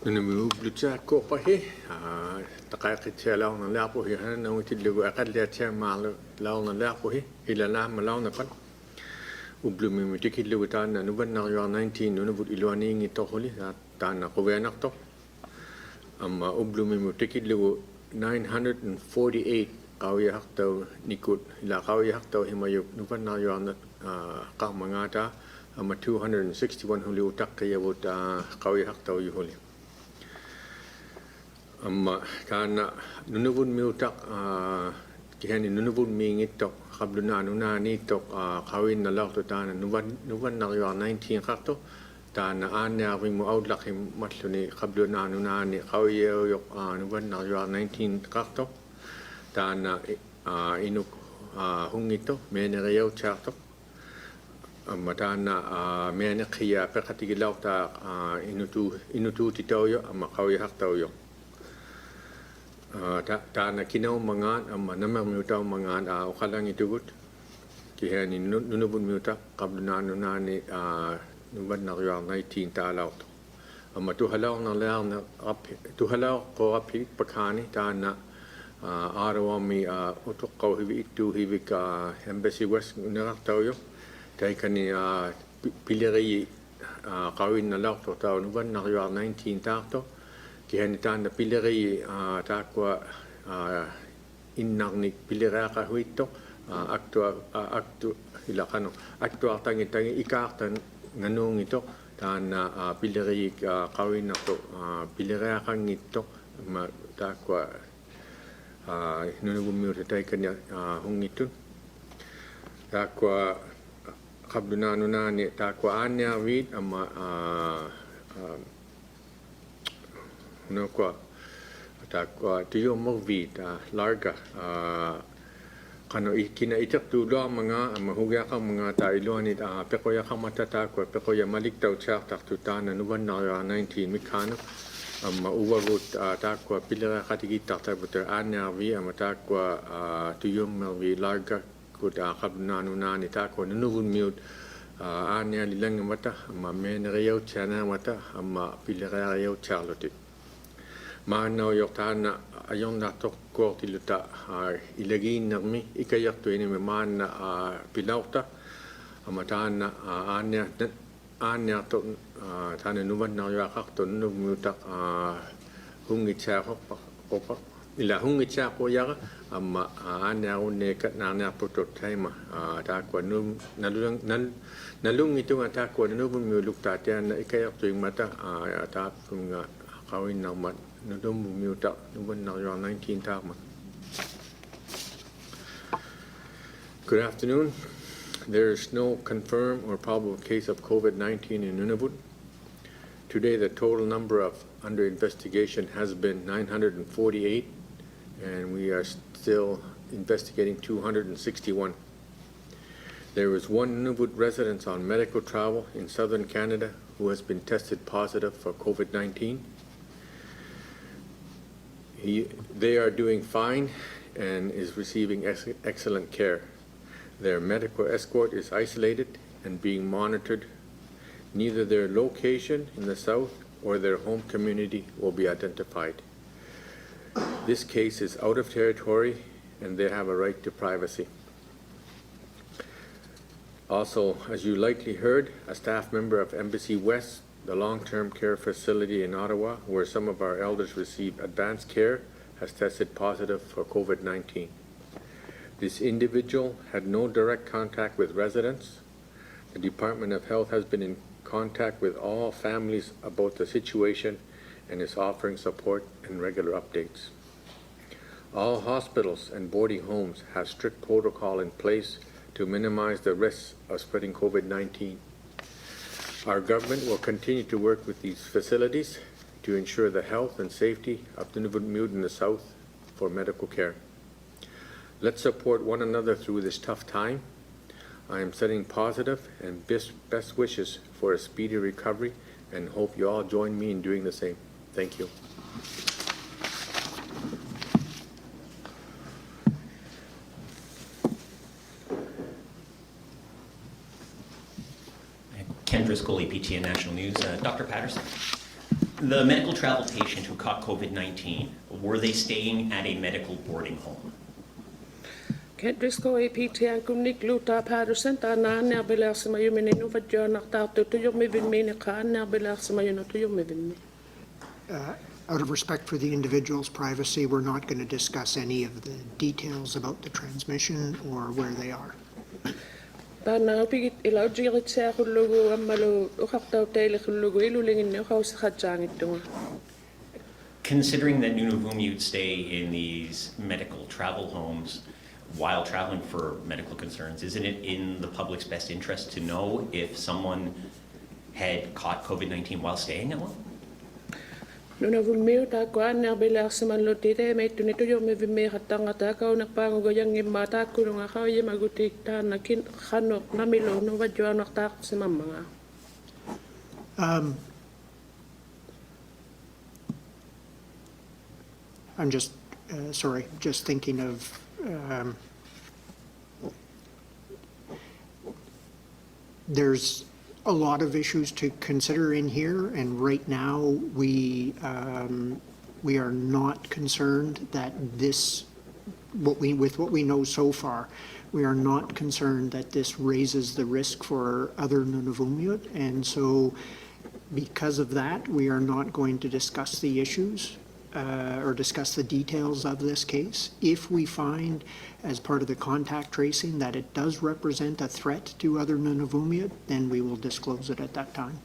Nunavut blutsa ko pa he takakit siya law ng lapo he han nang itiligo akad liat siya mal law ng lapo he ilala malaw na pan ublumi mitikiligo ta na nuban na 19 Nunavut ilwani ngito huli ta na kuwenak to amma ublumi mitikiligo 948 kawya haktaw nikut ila kawya haktaw himayuk nuban na yon ka mga ta amma 261 huli utak kaya wot kawya haktaw huli amma kana Nunavut miutak kihani Nunavut mingitok kabluna nuna nitok kawin na law to tana nuban na 19 kakto tana anya wing mo outlook him matluni kabluna nuna ni kawiyo yok nuban na 19 kakto tana inuk hungito menerayo chakto amma tana mena khiya pekatigilaw ta inutu titoyo amma kawi haktaw yok ta na kinaw mangan amma namang miutaw mangan ukalang itugut kihani Nunavut miuta kabluna nuna ni nuban na 19 talaw to amma tuhalaw na law na tuhalaw ko api pakani ta na araw mi utok ko hivi itu hivi ka embassy west nakaktaw yo tay kani piliri kawin na law to ta nuban na 19 takto kihani tanda piliri takwa innarnik piliraka huito aktu ilakano aktu tangi ikartan nganong ito tana piliri kawin na to piliraka ngito takwa Nunavut miuta tay kanya hungitun takwa kabluna nuna ni takwa anya wit ama no kwa takwa tiyo movie larga kano ikina itak tulo mga mahugya ka mga tailo ni pekoya ka matata ko pekoya maliktaw chak tak tutana nuban na 19 mikano mauwagot takwa pila katigita ta buter anya vi amatakwa tiyo movie larga kut kabna nuna ni takwa Nunavut miut anya lilang mata men reyo chana mata amma pila reyo charlotte Maanaw yok tana ayon na tok ko tiluta ilagin nami ikayak to ini man pilauta amatana anya to tana numan na yakak to numutak hungitsa ko ila hungitsa ko yaka amma anya unne kat nana prototype ta ko nalung itu ta ko nubun muluk ta na ikayak to mata ta funga kawin na mat Nunavut miuta nuban na 19 takma. Good afternoon. There is no confirmed or probable case of COVID-19 in Nunavut. Today, the total number of under investigation has been 948, and we are still investigating 261. There was one Nunavut resident on medical travel in southern Canada who has been tested positive for COVID-19. They are doing fine and is receiving excellent care. Their medical escort is isolated and being monitored. Neither their location in the south or their home community will be identified. This case is out of territory and they have a right to privacy. Also, as you likely heard, a staff member of Embassy West, the long-term care facility in Ottawa, where some of our elders receive advanced care, has tested positive for COVID-19. This individual had no direct contact with residents. The Department of Health has been in contact with all families about the situation and is offering support and regular updates. All hospitals and boarding homes have strict protocol in place to minimize the risks of spreading COVID-19. Our government will continue to work with these facilities to ensure the health and safety of the Nunavut miut in the south for medical care. Let's support one another through this tough time. I am sending positive and best wishes for a speedy recovery and hope you all join me in doing the same. Thank you. Ken Driscoll, EPTN National News. Dr. Patterson. The medical travel patient who caught COVID-19, were they staying at a medical boarding home? Kedrisko APT kun Iqaluit Patterson na nerbelar sama yumi Nunavut to yumi vinmi ne ka nerbelar sama yumi to yumi vinmi. Out of respect for the individual's privacy, we're not going to discuss any of the details about the transmission or where they are. Bana pigit ilaw jirit sa khulugu amalo ukhaktaw tayle khulugu ilulingin ne khaw sa khajang itunga. Considering that Nunavut stay in these medical travel homes while traveling for medical concerns, isn't it in the public's best interest to know if someone had caught COVID-19 while staying at one? Nunavut miu ta kwa nerbelar sama lo tite me tunito yumi vinmi khatanga ta ka nakpango goyang imata kulunga khaw yemagutik ta nakin khanok namilo no vadjo nakta sama mga. I'm just, just thinking of there's a lot of issues to consider in here, and right now we are not concerned that this, with what we know so far, we are not concerned that this raises the risk for other Nunavut, and so because of that, we are not going to discuss the issues or discuss the details of this case. If we find, as part of the contact tracing, that it does represent a threat to other Nunavut, then we will disclose it at that time.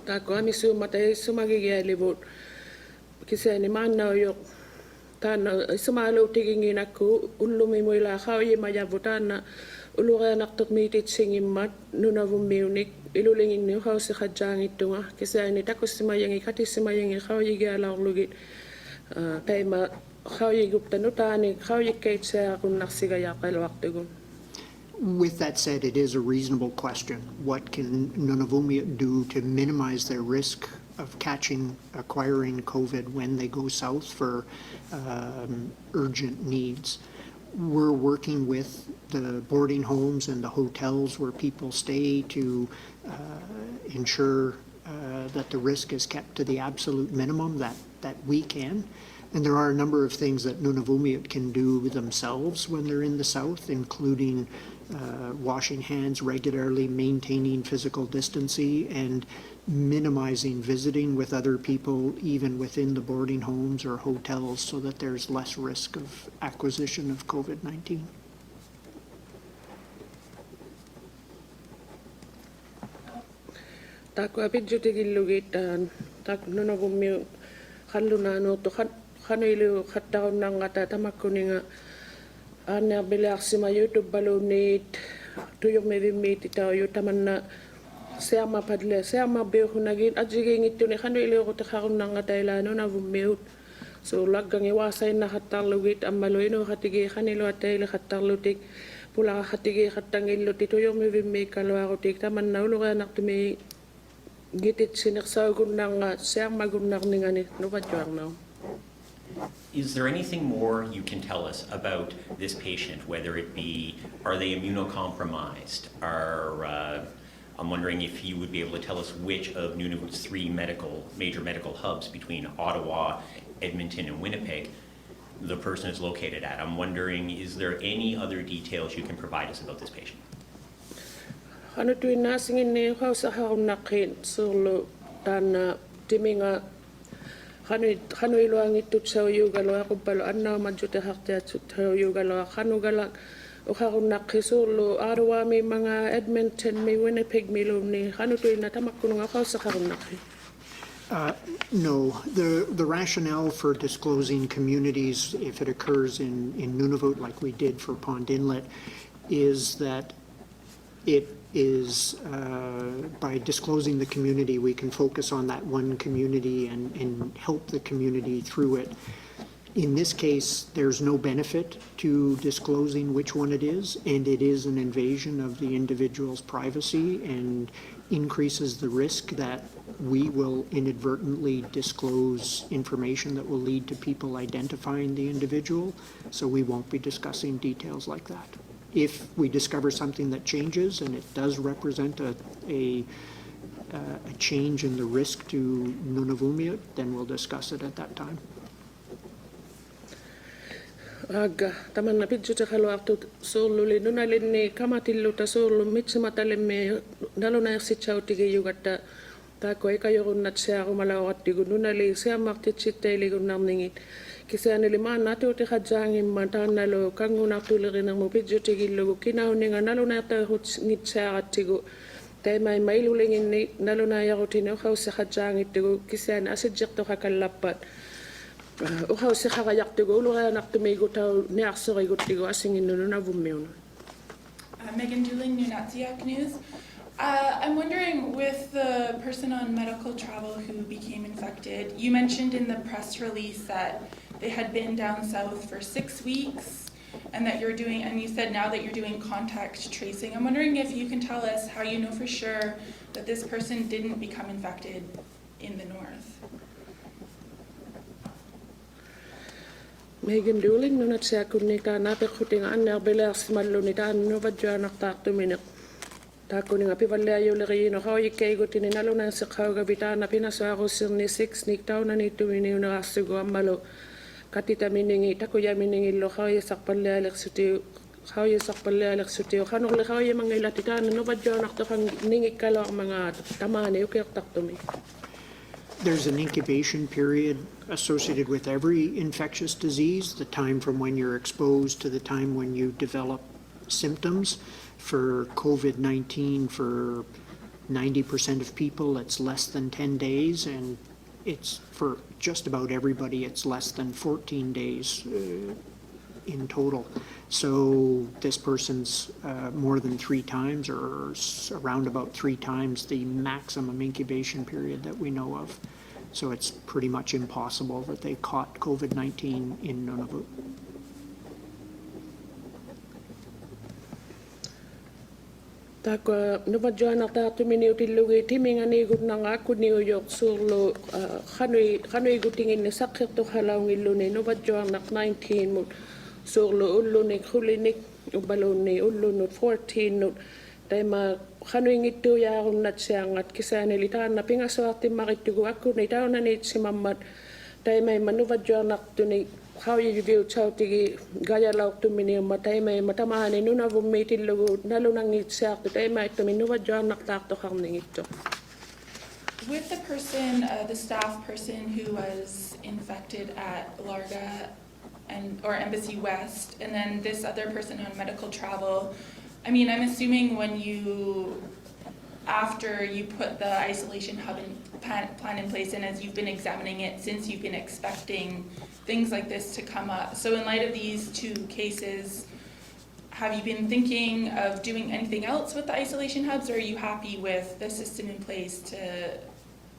Tako ami sumatay sumagigilibot kasi ni mannaw yok tana sumalo tigingin ako ulumi mo ila khaw yimayabutan na uluga naktot mitit singimmat Nunavut miunik ilulingin ni khaw si khajang itunga kasi ni takos simayangi khati simayangi khaw yigala lugit kay ma khaw yiguptanu tani khaw yikait sa kun naksigaya kay waqtigon. With that said, it is a reasonable question. What can Nunavut do to minimize their risk of acquiring COVID when they go south for urgent needs? We're working with the boarding homes and the hotels where people stay to ensure that the risk is kept to the absolute minimum that we can. And there are a number of things that Nunavut can do themselves when they're in the south, including washing hands regularly, maintaining physical distancing, and minimizing visiting with other people, even within the boarding homes or hotels, so that there's less risk of acquisition of COVID-19. Tako apidjo tigilugit tak Nunavut miu khalunano to khanilu khattaw nangata tamakuninga ana belaksima YouTube balonit tuyo mevimit itaw yutamanna Sama padle sama behunagin ajiging ito ni khanilu ko takharun nangata ilano na vumiut so laggang iwasay na khatarlugit amaloino khatigi khanilo atay khatarlutik pula khatigi khatangilo tuyo mevimit kalwarotik tamanna uluga naktumi gitit sinaksaw gunang sama gunang ningani no badjang now. Is there anything more you can tell us about this patient, whether it be, are they immunocompromised? I'm wondering if you would be able to tell us which of Nunavut's three major medical hubs between Ottawa, Edmonton, and Winnipeg the person is located at. I'm wondering, is there any other details you can provide us about this patient? Ano tuwing nasingin ni ko sa haunakin solo tana timinga kanu iluang itut sa uyugalo ako palo anna madjute hakte at sa uyugalo kanu galak o haunak solo Ottawa may mga Edmonton may Winnipeg milom ni kanu tuwing natamakun ako sa haunak. No, the rationale for disclosing communities, if it occurs in Nunavut like we did for Pond Inlet, is that it is by disclosing the community, we can focus on that one community and help the community through it. In this case, there's no benefit to disclosing which one it is, and it is an invasion of the individual's privacy and increases the risk that we will inadvertently disclose information that will lead to people identifying the individual, so we won't be discussing details like that. If we discover something that changes and it does represent a a change in the risk to Nunavut, then we'll discuss it at that time. Aga, tamanna pidjuta haluartu solluli nunalinni kamatilluta sollu mitsimatalemme nalunairsitsautige yugatta taako ekajorunnat searumalaorattigu nunali seamartitsitteiligunarningit kisaanili maannatuuti hajaangimma taannalo kangunartulerinermu pidjutigillugu kinauninga nalunairtaerut saarattigu taimai mailulinginni nalunaajarutini ohausse hajaangittigu kisaani asijjertohakallappat ohausse harajartigu ulureanartumiigutau niarsoriguttigu asinginnu Nunavummiunu. Megan Dooling, Nunatsiaq News. I'm wondering, with the person on medical travel who became infected, you mentioned in the press release that they had been down south for 6 weeks and that you're doing, and you said now that you're doing contact tracing. I'm wondering if you can tell us how you know for sure that this person didn't become infected in the north. Megan Dooling, Nunatsiaqunni taana perhutinga annerbelersimalluni taannuvajuanartaartumineq taakuninga pivalleajuleriino haujikkeiigutini nalunaanseqhaugavi taana pinasuarussirni 6 niktaunaniittumini unerarsugu ammalu katitaminingi takujaminingillu haujisarpallealersutiu hanurli haujimangilati taana nuvajuanartoqan ningikkaloarmangaat tamaani ukertartumi. There's an incubation period associated with every infectious disease, the time from when you're exposed to the time when you develop symptoms. For COVID-19, for 90% of people, it's less than 10 days, and it's for just about everybody, it's less than 14 days in total. So this person's more than 3 times, or around about 3 times the maximum incubation period that we know of. So it's pretty much impossible that they caught COVID-19 in Nunavut. Taako nuvajuanartaartuminiutillugi timinganiigutnangaakuniujorq suurlu hanuigutinginni saqqirtuhalaungilluni nuvajuarnaq 19 mut suurlu ullunik hulinik ubalunni ullunut 14 nut taima hanuingittuujaarunnat siangat kisaanili taanna pingasuartimmarittugu akkuni taunaniitsimammat taimaimma nuvajuarnartuni haujiviutautigi gajalaurtuminiumma taimaimma tamaani Nunavummiitillugu nalunangitsiartu taimaittumi nuvajuarnartaartoqarningittu. With the person, the staff person who was infected at Larga or Embassy West, and then this other person on medical travel, I mean, I'm assuming when after you put the isolation hub plan in place, and as you've been examining it since you've been expecting things like this to come up. So in light of these 2 cases, have you been thinking of doing anything else with the isolation hubs, or are you happy with the system in place to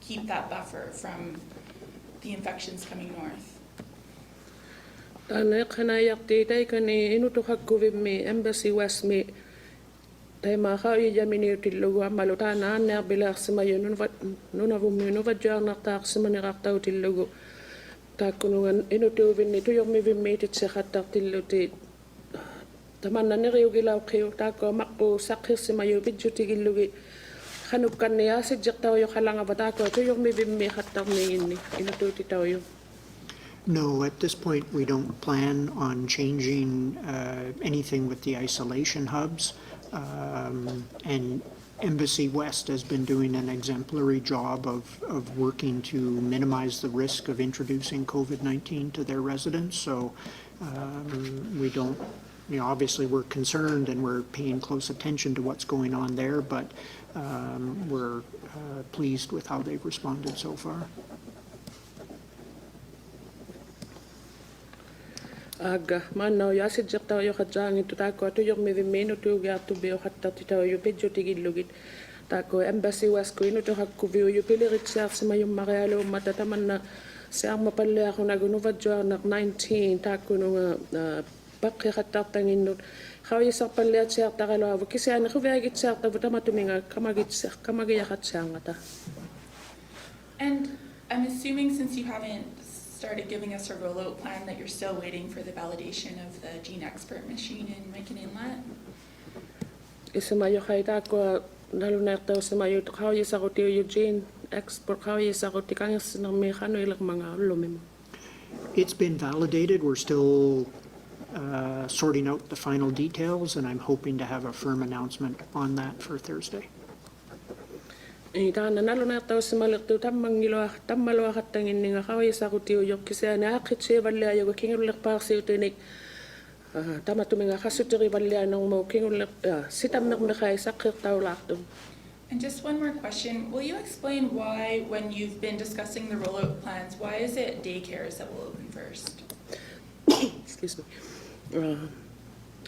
keep that buffer from the infections coming north? Taana iqhanayarti taikani inutuhakkuvimmi Embassy West mi taima haujijaminiutillugu ammalu taana annerbileersimayu Nunavummi nuvajuarnartaarsimanirartautillugu taakkunungan inutuuvinni tujormivimmiititseqattartilluti tamanna neriugilauqiu taakko maqqu saqqirsimayu pidjutigillugi hanukkanni aasijjertauju qalangava taakko tujormivimmi qattarniginni inutuutitauju. No, at this point, we don't plan on changing anything with the isolation hubs. And Embassy West has been doing an exemplary job of working to minimize the risk of introducing COVID-19 to their residents. So we don't, obviously we're concerned and we're paying close attention to what's going on there, but we're pleased with how they've responded so far. Aga manau yasidjertauju hajaangittu taakko tujormivimmiinutuugiartubiu hattartitauju pidjutigillugit taakko Embassy West kuinutuhakkuviuju piliritsiarsimajummarialuummata tamanna searmapallearunagu nuvajuarnaq 19 taakkununga paqqiqattartanginnut haujisarpalleatsiartaraluavu kisiaani huviagitsiartavu tamatuminga kamagiaqatsiaangata. And I'm assuming since you haven't started giving us a rollout plan that you're still waiting for the validation of the gene expert machine in Mikan Inlet? Isamajohai taakko nalunaytaw sa mayo kawya sa kotiyo Eugene export kawya sa koti kangas ng may kano ilang mga lumim. It's been validated. We're still sorting out the final details, and I'm hoping to have a firm announcement on that for Thursday. Ita na nalunaytaw sa malakto tamalo katangin nga kawya sa kotiyo yok kasi na akitse valya yo kingulak pa sa utinik tama tuminga kasutiri valya ng mo kingulak sitam nak nakay sakit tawlakto. And just one more question. Will you explain why, when you've been discussing the rollout plans, why is it daycares that will open first? Excuse me.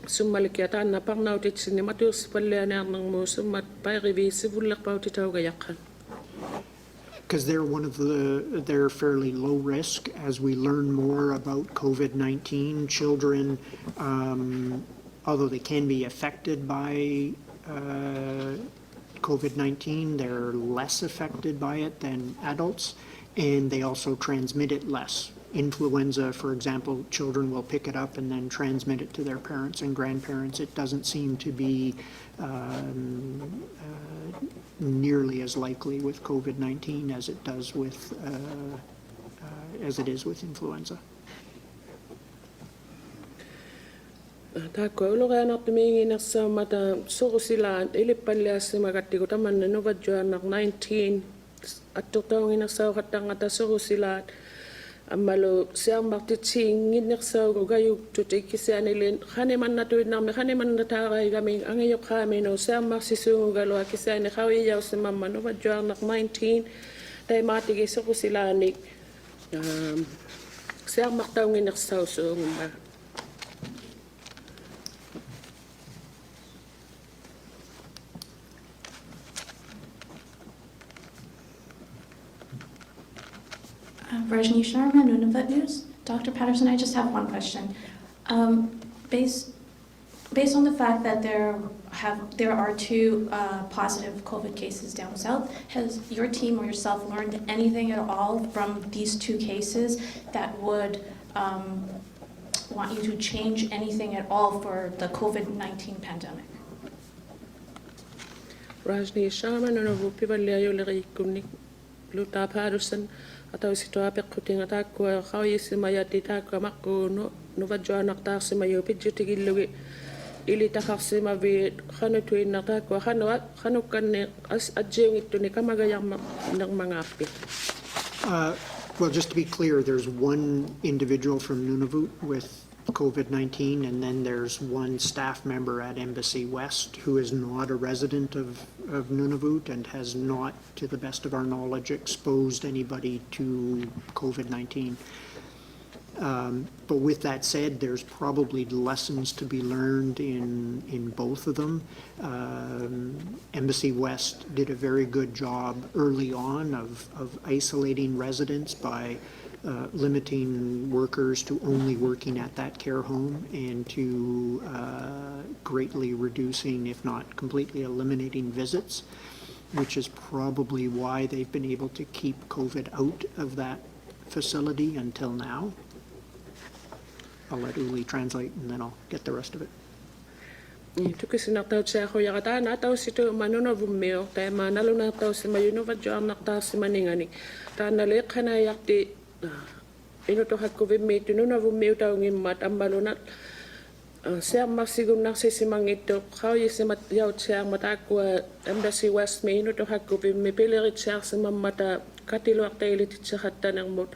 Sumalikyatan na pang nautit sinimatus palya ng mo sumat payrivi sivulak pautitaw gayakan. Because they're fairly low risk. As we learn more about COVID-19, children, although they can be affected by COVID-19, they're less affected by it than adults, and they also transmit it less. Influenza, for example, children will pick it up and then transmit it to their parents and grandparents. It doesn't seem to be nearly as likely with COVID-19 as it does with as it is with influenza. Tako ulo kaya nak tumingin sa mata suko sila ilipalya sa magati ko taman na Nunavut nak 19 at tutawin na sa katang ata suko sila amalo siyang maktitsing nak sa gayu tutik kasi anilin kaneman natuid na kaneman nataray kami ang ayok kami no siyang maksisungo galo kasi ani kawi yaw sa mama Nunavut nak 19 tay matigi suko sila ni siyang maktawin nak sa suko Rajni Sharma, Nunavut News. Dr. Patterson, I just have one question. Based on the fact that there are two positive COVID cases down south, has your team or yourself learned anything at all from these two cases that would want you to change anything at all for the COVID-19 pandemic? Rajni Sharma, Nunavut Pivalya Yolari Luta Patterson. Atau situ apek kuting atak ko kawis maya tita ko makko no vajwa nakta si mayo pidju tigilwi ili takak si mavi khano tuin nakta ko khano kan as adjeng itu ni kamagayang ng mga api. Well, just to be clear, there's one individual from Nunavut with COVID-19, and then there's one staff member at Embassy West who is not a resident of Nunavut and has not, to the best of our knowledge, exposed anybody to COVID-19. But with that said, there's probably lessons to be learned in both of them. Embassy West did a very good job early on of isolating residents by limiting workers to only working at that care home and to greatly reducing, if not completely eliminating visits, which is probably why they've been able to keep COVID out of that facility until now. I'll let Uli translate and then I'll get the rest of it. Itu kasi naktaw siya ko yakata nataw sito Nunavut meo tay manalo nataw si Nunavut naktaw si maningani ta nalik kana yakti ino to COVID Nunavut meo taw ngimat ambalo na siya masigum na si mangito kawya si matyaw siya matakwa Embassy West me ino to COVID pilit siya sa mamata katilwak tayo litit siya kata ng mot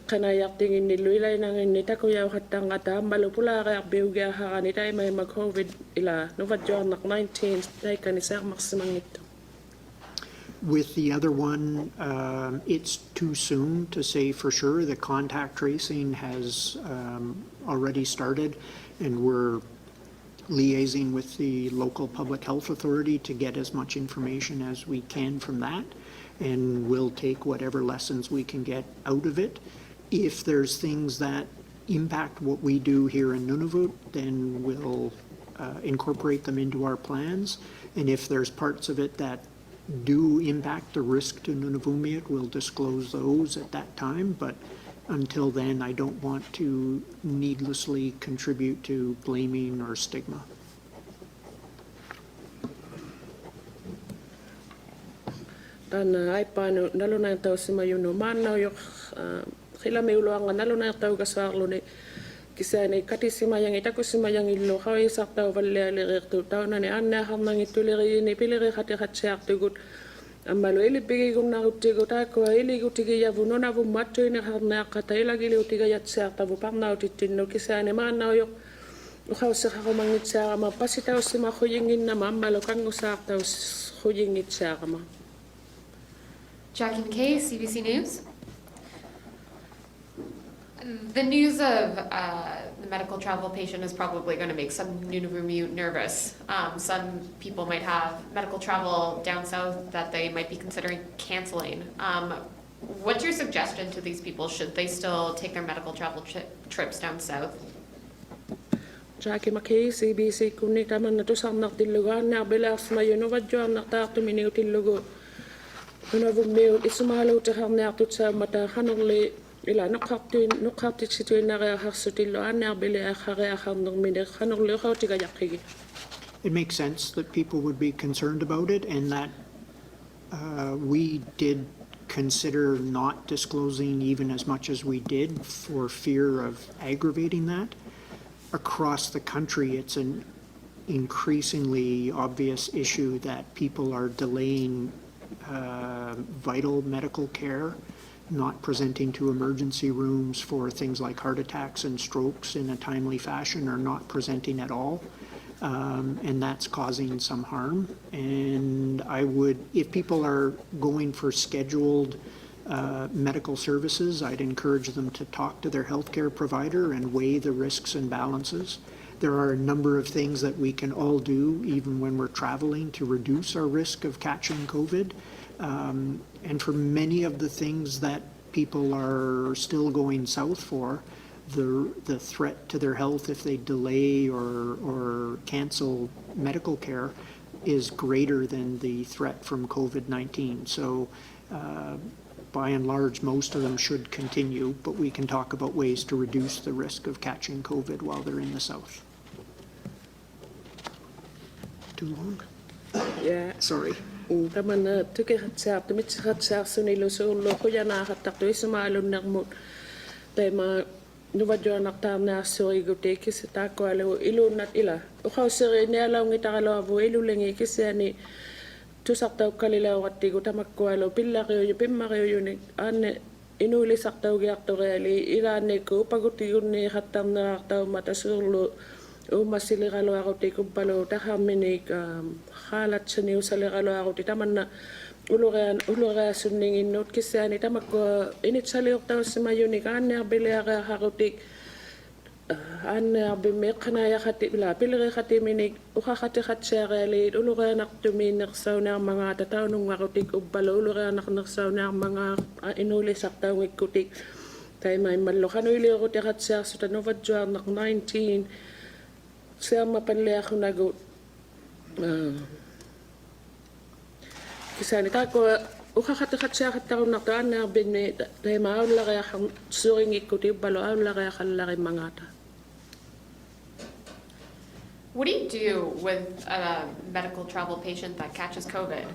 kana yakting ni luilay nang ni takuya hatang ata malupula kaya biuga ha ni tay may mag COVID ila Nunavut nak 19 tay kanisa maksimang ito. With the other one, it's too soon to say for sure. The contact tracing has already started, and we're liaising with the local public health authority to get as much information as we can from that, and we'll take whatever lessons we can get out of it. If there's things that impact what we do here in Nunavut, then we'll incorporate them into our plans. And if there's parts of it that do impact the risk to Nunavut, we'll disclose those at that time. But until then, I don't want to needlessly contribute to blaming or stigma. Tana ai panu naluna tau simayuno mana yok khila meuluanga naluna tau kasarlune kisane kati simayang itaku simayang illo khawi sartau valle alertu tauna ne anna hamnang ituleri ni pileri khati khatsak tugut amalo eli pigi gumna utigo ta ko eli gutigi yavuno na vu matto ne harna kata ilagi le utiga yatsak tavu parna utitinno kisane mana yok khaw sa khamangit sa ma pasitaw sima khuyingin na mamalo kangu sartau khuyingit sa ma. Jackie McKay, CBC News. The news of the medical travel patient is probably going to make some Nunavut nervous. Some people might have medical travel down south that they might be considering canceling. What's your suggestion to these people? Should they still take their medical travel trips down south? Jackie McKay, CBC kunni taman na tusak tilugan na bilas na yun wadjuan na takto miniw tilugo. Nunavut meo isumalo taham na tutsa mata hanole ila nukapti situin na kaya harsutilo na bile akare akandong mine hanole kau tiga yakigi. It makes sense that people would be concerned about it, and that we did consider not disclosing even as much as we did for fear of aggravating that. Across the country, it's an increasingly obvious issue that people are delaying vital medical care, not presenting to emergency rooms for things like heart attacks and strokes in a timely fashion, or not presenting at all. And that's causing some harm. And I would, if people are going for scheduled medical services, I'd encourage them to talk to their healthcare provider and weigh the risks and balances. There are a number of things that we can all do, even when we're traveling, to reduce our risk of catching COVID. And for many of the things that people are still going south for, the threat to their health if they delay or cancel medical care is greater than the threat from COVID-19. So by and large, most of them should continue, but we can talk about ways to reduce the risk of catching COVID while they're in the south. Too long? Yeah. Sorry. Taman na tuki hatsak tumit hatsak sunilo sulo kuya na hatak tu isumalo nakmut tema nuwadyo naktam na suri gute kisi tako alo ilu nat ila ukaw siri ni alaw ngitakalo abo ilu lengi kisi ani tusak tau kalila wati gutamak ko alo pilla kayo pimma kayo yun ane inuli sak tau giak to reali ila ne ko paguti yun ni hatam na tau mata sulo umasiliralo ako ti kumpalo tahaminig halat sa niyo saliralo ako ti taman na ulura suningin not kisani tamak ko init saliok taw si mayunik ane bili ako ti ane bimek kanaya kati bila pilire kati minig ukakati katsa reali ulura anak tuminak saw na mga tataw nung ako ti kumpalo ulura anak naksaw na mga inuli saktaw ngikutik tayo may malokan uli ako ti katsa sa tanovat juan nak 19 siya mapanli ako nago kisani tako ukakatakat siya katako naktaan na binme tayo maawla kaya kang suring ikuti balo awla kaya kalaki mangata. What do you do with a medical travel patient that catches COVID?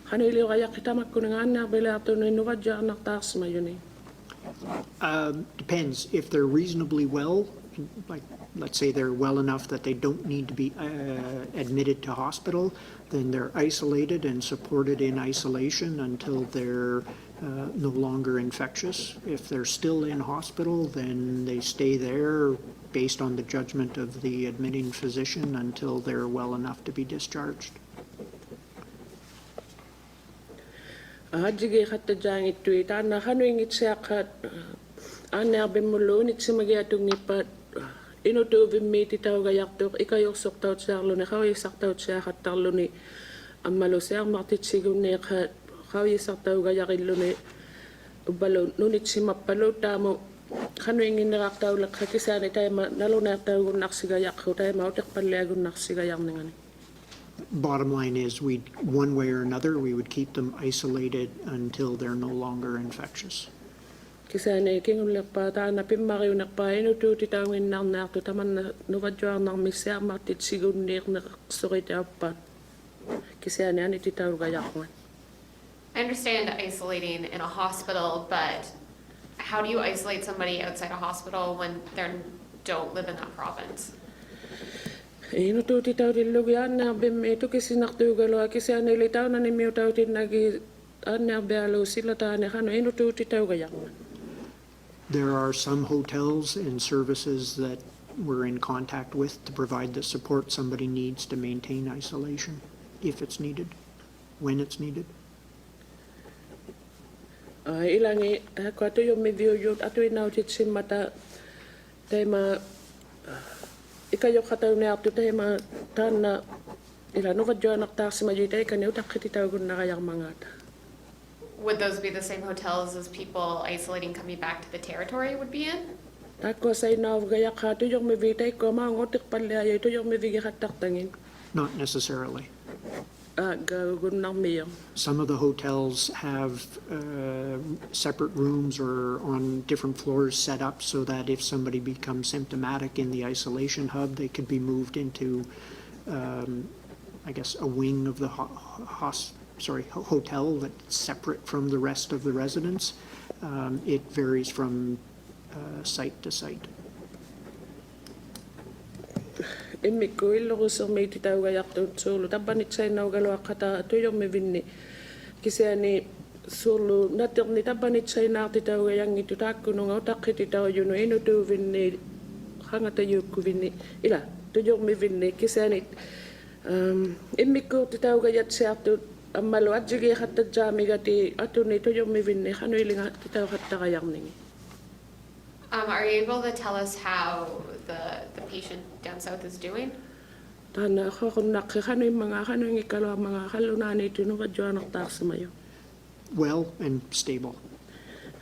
Kanili kaya kita magkunangan na bila ito ninuwad dyan naktas mayun eh. Depends. If they're reasonably well, like let's say they're well enough that they don't need to be admitted to hospital, then they're isolated and supported in isolation until they're no longer infectious. If they're still in hospital, then they stay there based on the judgment of the admitting physician until they're well enough to be discharged. Jige kata jang itu na kanu ingit siya kat ana bimulun it simagiatong nipat inuto bimiti tao gayak tok ikayok soktaw siya lo na kaway saktaw siya katarlo ni amalo siya matit sigun ni kaway saktaw gayak ilo ni ubalo nunit si mapalo tamo kanu ingin nakaktaw lak kakisa ni tayo nalo na tayo gunak sigayak ko tayo mautak panliagun nak sigayak nga ni. Bottom line is, one way or another, we would keep them isolated until they're no longer infectious. Kisa na ikingon pa ta na pimari unak pa inuto titawin nang nakto taman na nuwadyo nang misya matit sigun nik na sukit apa. kisiani ani titau gayakman. I understand isolating in a hospital, but how do you isolate somebody outside a hospital when they don't live in that province? Ino tu titau dilugi anna bim itu kisinak tu galo kisiani litau na ni miu tau tinagi anna bealo sila tane kano ino tu titau gayakman. There are some hotels and services that we're in contact with to provide the support somebody needs to maintain isolation, if it's needed, when it's needed. Ilangi ko atu yo me view yo atu ina utit simata tema ikayo khatau ne atu tema tana ila nova joanak ta sima jita ikani utakiti tau gun nakayang mangata. Would those be the same hotels as people isolating coming back to the territory would be in? Tako sa ina gaya khatu yo me vita ko ma ngotik palle ayo to yo me vigi khatak tangin. Not necessarily. Gun nang miyang. Some of the hotels have separate rooms or on different floors set up so that if somebody becomes symptomatic in the isolation hub, they could be moved into, I guess, a wing of the hotel that's separate from the rest of the residents. It varies from site to site. Imiko ilo ko sa may titaw gayak to solo tabanit sa inaw galo kata to yung me vinni kisiani solo natir ni tabanit sa inaw titaw gayang ito tako nung autak titaw yun no ino to vinni hanga tayo ko vinni ila to yung me vinni kisiani imiko titaw gayat siya to amalo at sige kata jami gati ato ni to yung me vinni kano ilinga titaw kata gayang ningi. Are you able to tell us how the patient down south is doing? Tana ako kung nakikano yung mga kano yung ikalaw mga kalunan ito nung kadyoanak taas mayo. Well and stable.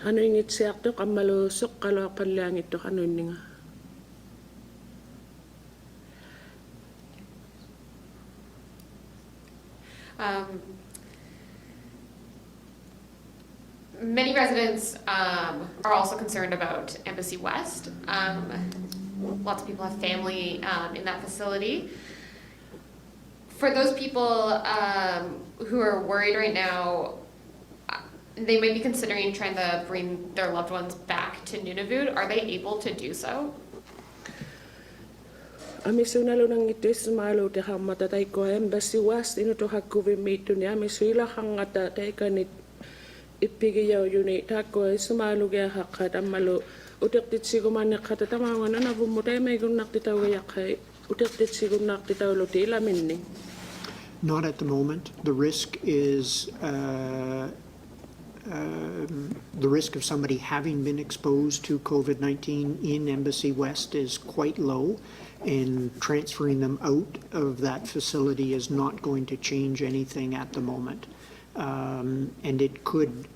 Ano yung itsiyak to kamalusok kalaw panliang ito kano yung nga. Many residents are also concerned about Embassy West. Lots of people have family in that facility. For those people who are worried right now, they might be considering trying to bring their loved ones back to Nunavut. Are they able to do so? Amiso nalo nang itis malo te hamata tay ko Embassy West ino to hakuvi mito ni amiso ila hangata tay kanit ipigiyaw yun tako ay sumalo gaya hakat amalo utak titsigo manik kata tamawan na nabumutay may gunak titaw gaya kay utak titsigo nak titaw lo tila minni. Not at the moment. The risk is the risk of somebody having been exposed to COVID-19 in Embassy West is quite low, and transferring them out of that facility is not going to change anything at the moment. And it could,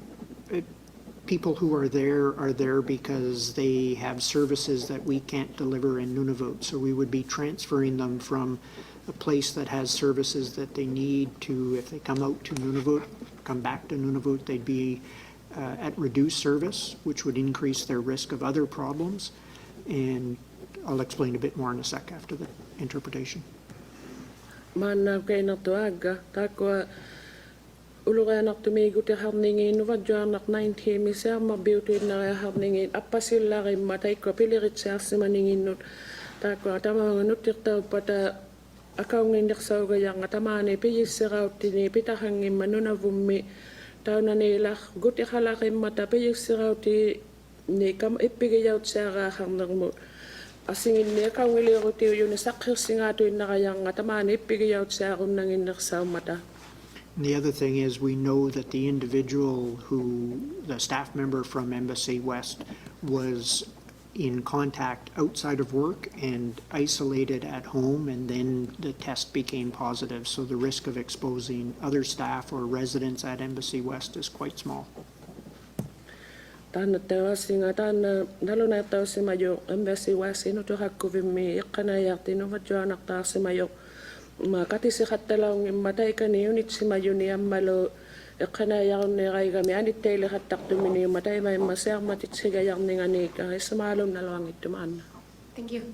people who are there because they have services that we can't deliver in Nunavut. So we would be transferring them from a place that has services that they need to, if they come out to Nunavut, come back to Nunavut, they'd be at reduced service, which would increase their risk of other problems. And I'll explain a bit more in a sec after the interpretation. Mana kay na to aga tako ulugan nak tumigo te harningin no vadjanak 90 misa mabiuti na harningin apasilla kay matay ko pilirit sa maningin no tako tama no tikta pata akaw ngindik sa gayang atamane piyisiraw tini pitahangin manuna vummi taw na nila guti khala kay mata piyisiraw ti ni kam ipigayaw sa harnang mo asingin niya ka wili ko tiyo yun sakir singato yung nakayang atamane ipigayaw sa akong nanginak sa mata. The other thing is we know that the individual the staff member from Embassy West was in contact outside of work and isolated at home, and then the test became positive. So the risk of exposing other staff or residents at Embassy West is quite small. Tana tawa singa tana nalo na tawa si mayo Embassy West ino to hakuvimi ikanayak tino vadjanak ta si mayo makati si khatalaw ng matay kani unit si mayo ni amalo ikanayak ni kay kami anit tayo hatak tumini matay may maser matit si gayak ni ngani ka isumalo nalawang ituman. Thank you.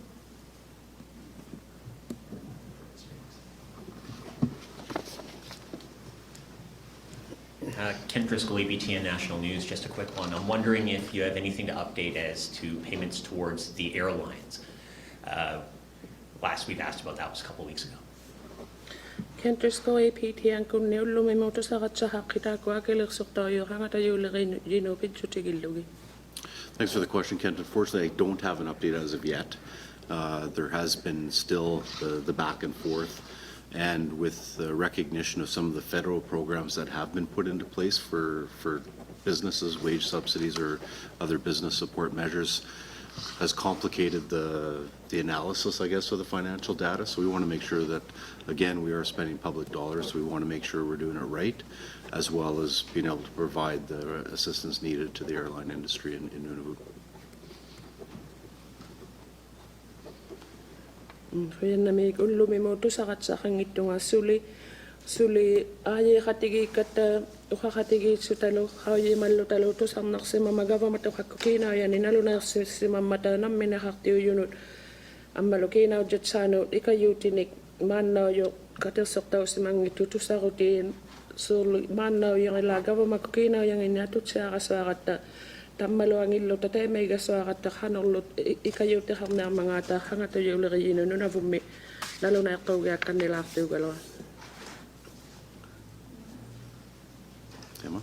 Ken Driscoll, ABTN National News, just a quick one. I'm wondering if you have anything to update as to payments towards the airlines. Last we've asked about that was a couple of weeks ago. Kentrisko APT ang kun niulumi mo to sa katsa kita ko akilik soktayo hangata yulirin yino pitsutigillugi. Thanks for the question, Kent. Unfortunately, I don't have an update as of yet. There has been still the back and forth, and with the recognition of some of the federal programs that have been put into place for businesses, wage subsidies or other business support measures, has complicated the analysis, I guess, of the financial data. So we want to make sure that, again, we are spending public dollars. So we want to make sure we're doing it right, as well as being able to provide the assistance needed to the airline industry in Nunavut. Kaya na may ulumi mo to sa katsa kang ito nga suli ay katigi kata ukakatigi sutalo kaya malo talo to sa nakse mamagawa mato kakukina yan inalo na si mamata nam minahaktiyo yunut ang malukina ujat sano ikayutinik manaw yo katasok tao si mang itutu sa rutin so manaw yung ilagawa makukina yung inatut siya kasakata tamalo ang ilo tatay may gasakata kanolot ikayuti ham na mga ta hangato yung lagayino Nunavut lalo na ikaw kanila aktiyo galawa. Emma?